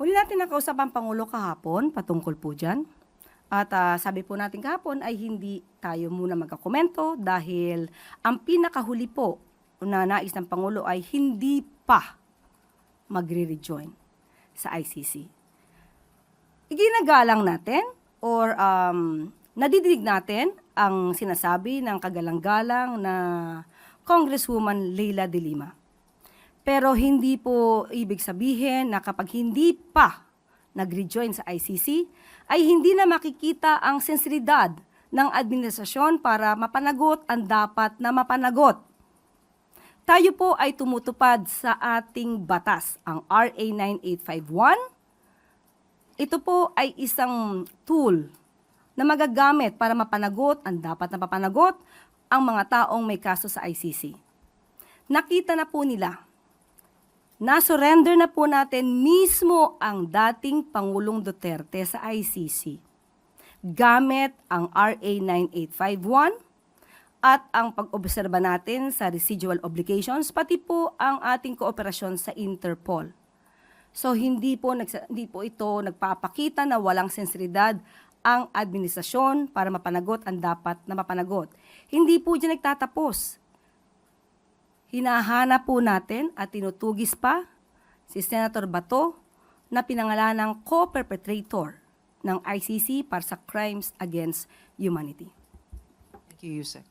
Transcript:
Huli natin nakausap ang Pangulo kahapon patungkol po dyan. At sabi po natin kahapon ay hindi tayo muna magkakomento dahil ang pinakahuli po na nais ng Pangulo ay hindi pa magre-rejoin sa ICC. Iginagalang natin or nadidinig natin ang sinasabi ng kagalang-galang na Congresswoman Leila de Lima. Pero hindi po ibig sabihin na kapag hindi pa nag-rejoin sa ICC, ay hindi na makikita ang sensibilidad ng administrasyon para mapanagot ang dapat na mapanagot. Tayo po ay tumutupad sa ating batas, ang RA 9851. Ito po ay isang tool na magagamit para mapanagot ang dapat na mapanagot ang mga taong may kaso sa ICC. Nakita na po nila, na-surrender na po natin mismo ang dating Pangulong Duterte sa ICC gamit ang RA 9851 at ang pag-obserba natin sa residual obligations, pati po ang ating kooperasyon sa Interpol. So hindi po ito nagpapakita na walang sensibilidad ang administrasyon para mapanagot ang dapat na mapanagot. Hindi po dyan nagtatapos. Hinahanap po natin at tinutugis pa si Senator Bato na pinangalanang co-perpetrator ng ICC para sa crimes against humanity. Thank you, Yusek.